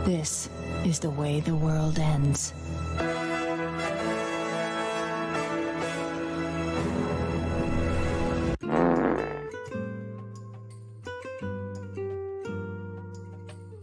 This is the way the world ends.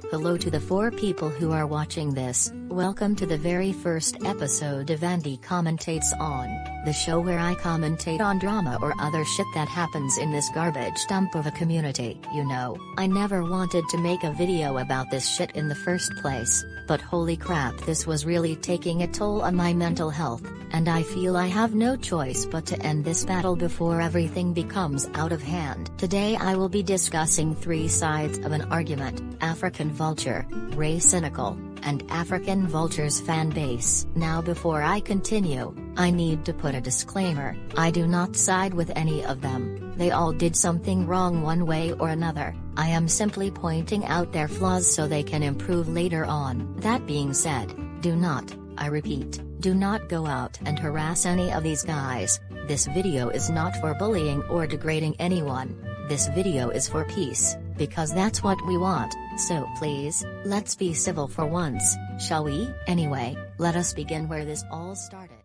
Hello to the 4 people who are watching this. Welcome to the very first episode of Andy Commentates On, the show where I commentate on drama or other shit that happens in this garbage dump of a community. You know, I never wanted to make a video about this shit in the first place, but holy crap, this was really taking a toll on my mental health, and I feel I have no choice but to end this battle before everything becomes out of hand. Today I will be discussing 3 sides of an argument: African Vulture, Raycynical, and African Vulture's fan base. Now before I continue, I need to put a disclaimer: I do not side with any of them. They all did something wrong one way or another. I am simply pointing out their flaws so they can improve later on. That being said, do not, I repeat, do not go out and harass any of these guys. This video is not for bullying or degrading anyone. This video is for peace, because that's what we want. So please, let's be civil for once, shall we? Anyway, let us begin where this all started.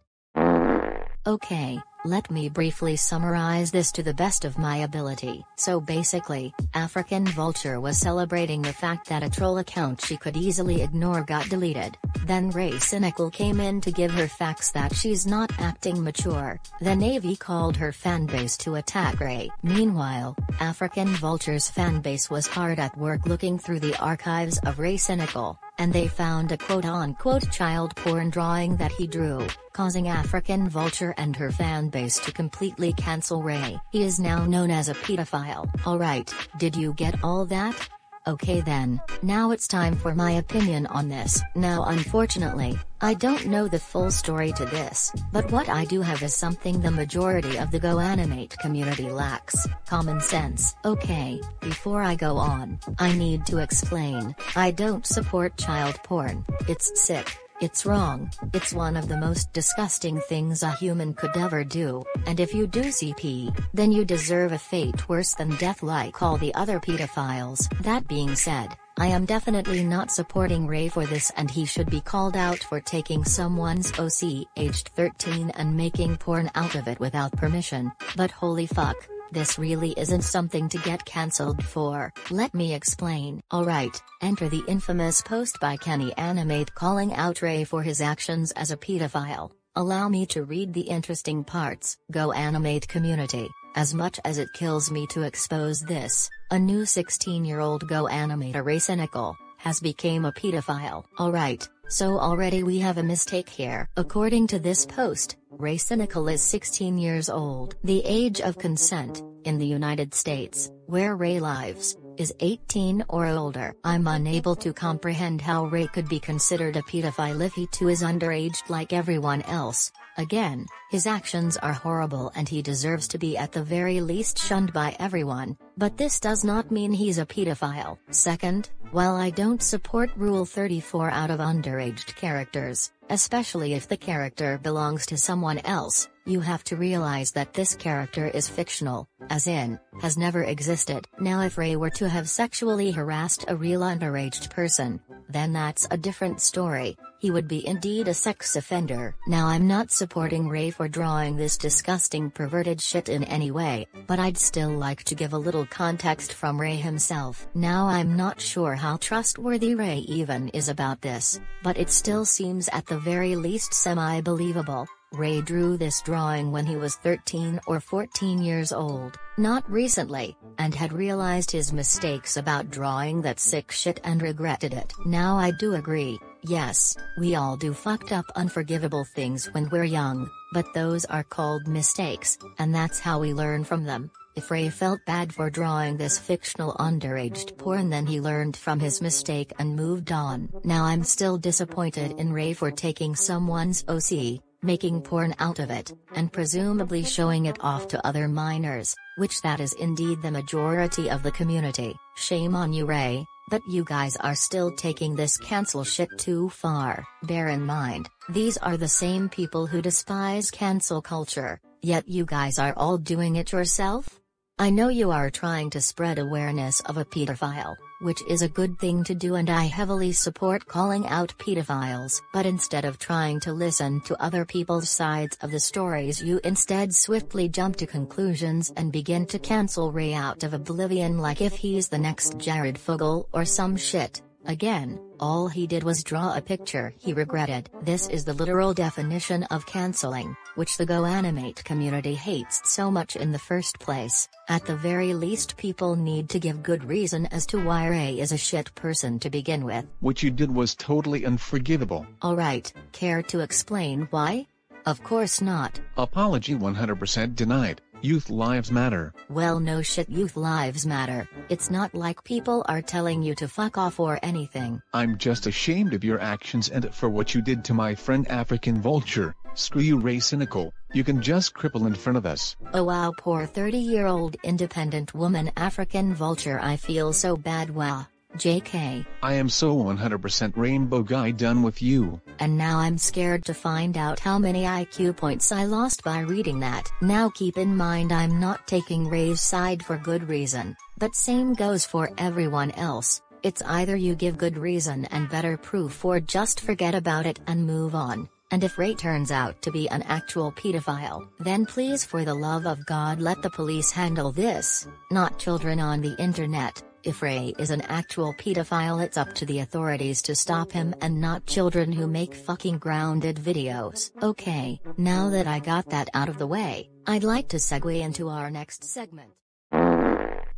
Okay, let me briefly summarize this to the best of my ability. So basically, African Vulture was celebrating the fact that a troll account she could easily ignore got deleted. Then Raycynical came in to give her facts that she's not acting mature. The Navy called her fanbase to attack Ray. Meanwhile, African Vulture's fanbase was hard at work looking through the archives of Raycynical, and they found a quote-unquote child porn drawing that he drew, causing African Vulture and her fanbase to completely cancel Ray. He is now known as a pedophile. Alright, did you get all that? Okay then, now it's time for my opinion on this. Now unfortunately, I don't know the full story to this, but what I do have is something the majority of the GoAnimate community lacks: common sense. Okay, before I go on, I need to explain, I don't support child porn. It's sick. It's wrong, it's one of the most disgusting things a human could ever do, and if you do CP, then you deserve a fate worse than death like all the other pedophiles. That being said, I am definitely not supporting Ray for this, and he should be called out for taking someone's OC aged 13 and making porn out of it without permission. But holy fuck, this really isn't something to get cancelled for. Let me explain. Alright, enter the infamous post by Kenny Animate calling out Ray for his actions as a pedophile. Allow me to read the interesting parts. GoAnimate community, as much as it kills me to expose this, a new 16-year-old GoAnimator Raycynical has become a pedophile. Alright, so already we have a mistake here. According to this post, Raycynical is 16 years old. The age of consent, in the United States, where Ray lives, is 18 or older. I'm unable to comprehend how Ray could be considered a pedophile if he too is underage like everyone else. Again, his actions are horrible and he deserves to be at the very least shunned by everyone, but this does not mean he's a pedophile. Second, while I don't support Rule 34 out of underaged characters, especially if the character belongs to someone else, you have to realize that this character is fictional, as in, has never existed. Now if Ray were to have sexually harassed a real underaged person, then that's a different story. He would be indeed a sex offender. Now I'm not supporting Ray for drawing this disgusting perverted shit in any way, but I'd still like to give a little context from Ray himself. Now I'm not sure how trustworthy Ray even is about this, but it still seems at the very least semi-believable. Ray drew this drawing when he was 13 or 14 years old, not recently, and had realized his mistakes about drawing that sick shit and regretted it. Now I do agree, yes, we all do fucked up unforgivable things when we're young, but those are called mistakes, and that's how we learn from them. If Ray felt bad for drawing this fictional underaged porn, then he learned from his mistake and moved on. Now I'm still disappointed in Ray for taking someone's OC, making porn out of it, and presumably showing it off to other minors, which that is indeed the majority of the community. Shame on you, Ray, but you guys are still taking this cancel shit too far. Bear in mind, these are the same people who despise cancel culture, yet you guys are all doing it yourself? I know you are trying to spread awareness of a pedophile, which is a good thing to do, and I heavily support calling out pedophiles. But instead of trying to listen to other people's sides of the stories, you instead swiftly jump to conclusions and begin to cancel Ray out of oblivion like if he's the next Jared Fogle or some shit. Again, all he did was draw a picture he regretted. This is the literal definition of canceling, which the GoAnimate community hates so much in the first place. At the very least, people need to give good reason as to why Ray is a shit person to begin with. What you did was totally unforgivable. Alright, care to explain why? Of course not. Apology 100% denied. Youth lives matter. Well, no shit, youth lives matter. It's not like people are telling you to fuck off or anything. I'm just ashamed of your actions and for what you did to my friend African Vulture. Screw you, Raycynical. You can just cripple in front of us. Oh wow, poor 30-year-old independent woman African Vulture, I feel so bad. Wow. JK. I am so 100% rainbow guy done with you. And now I'm scared to find out how many IQ points I lost by reading that. Now keep in mind, I'm not taking Ray's side for good reason, but same goes for everyone else. It's either you give good reason and better proof, or just forget about it and move on. And if Ray turns out to be an actual pedophile, then please, for the love of God, let the police handle this, not children on the internet. If Ray is an actual pedophile, it's up to the authorities to stop him and not children who make fucking grounded videos. Okay, now that I got that out of the way, I'd like to segue into our next segment.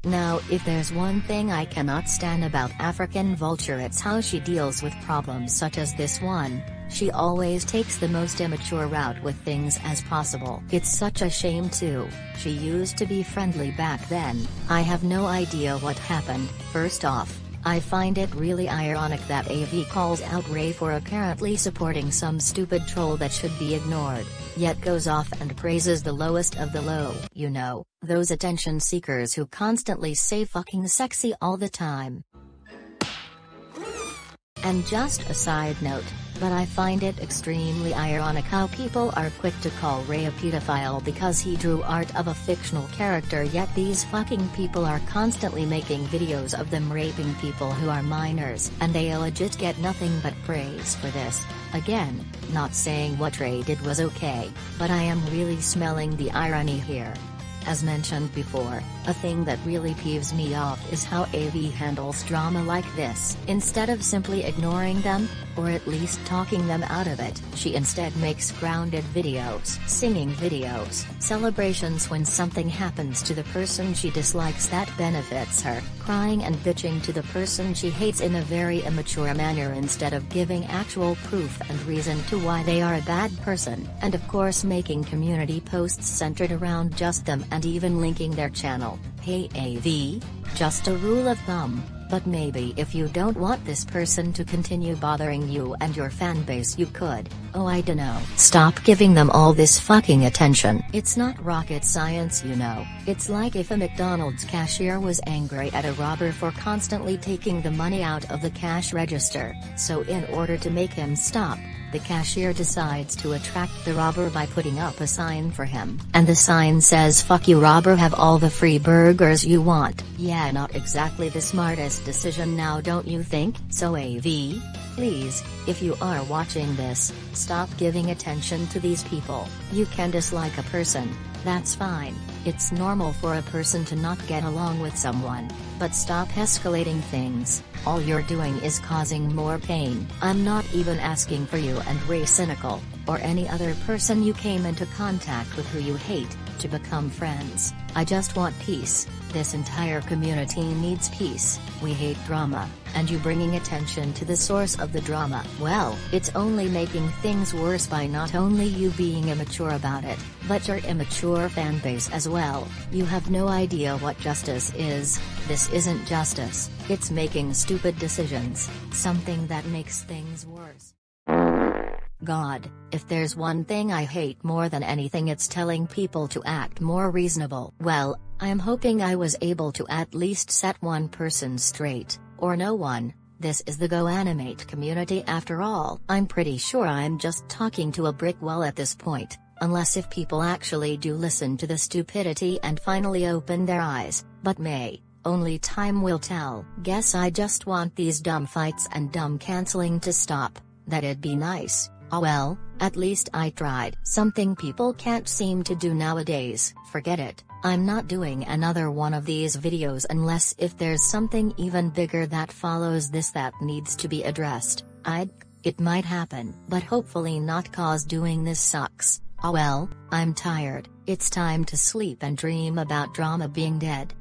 Now, if there's one thing I cannot stand about African Vulture, it's how she deals with problems such as this one. She always takes the most immature route with things as possible. It's such a shame too. She used to be friendly back then. I have no idea what happened. First off, I find it really ironic that AV calls out Ray for apparently supporting some stupid troll that should be ignored, yet goes off and praises the lowest of the low. You know, those attention seekers who constantly say fucking sexy all the time. And just a side note, but I find it extremely ironic how people are quick to call Ray a pedophile because he drew art of a fictional character, yet these fucking people are constantly making videos of them raping people who are minors, and they legit get nothing but praise for this. Again, not saying what Ray did was okay, but I am really smelling the irony here. As mentioned before, a thing that really peeves me off is how AV handles drama like this. Instead of simply ignoring them, or at least talking them out of it, she instead makes grounded videos, singing videos, celebrations when something happens to the person she dislikes that benefits her, crying and bitching to the person she hates in a very immature manner instead of giving actual proof and reason to why they are a bad person, and of course making community posts centered around just them and even linking their channel. Hey AV, just a rule of thumb, but maybe if you don't want this person to continue bothering you and your fanbase, you could, oh I dunno, stop giving them all this fucking attention. It's not rocket science, you know. It's like if a McDonald's cashier was angry at a robber for constantly taking the money out of the cash register, so in order to make him stop, the cashier decides to attract the robber by putting up a sign for him. And the sign says, "Fuck you robber, have all the free burgers you want." Yeah, not exactly the smartest decision now, don't you think? So AV, please, if you are watching this, stop giving attention to these people. You can dislike a person, that's fine. It's normal for a person to not get along with someone, but stop escalating things. All you're doing is causing more pain. I'm not even asking for you and Raycynical, or any other person you came into contact with who you hate, to become friends. I just want peace. This entire community needs peace. We hate drama, and you bringing attention to the source of the drama, well, it's only making things worse by not only you being immature about it, but your immature fanbase as well. You have no idea what justice is. This isn't justice, it's making stupid decisions, something that makes things worse. God, if there's one thing I hate more than anything, it's telling people to act more reasonable. Well, I'm hoping I was able to at least set one person straight, or no one. This is the GoAnimate community after all. I'm pretty sure I'm just talking to a brick wall at this point, unless if people actually do listen to the stupidity and finally open their eyes, but only time will tell. Guess I just want these dumb fights and dumb canceling to stop. That'd be nice. Oh well, at least I tried. Something people can't seem to do nowadays. Forget it, I'm not doing another one of these videos unless if there's something even bigger that follows this that needs to be addressed. It might happen, but hopefully not, cause doing this sucks. Oh well, I'm tired, it's time to sleep and dream about drama being dead.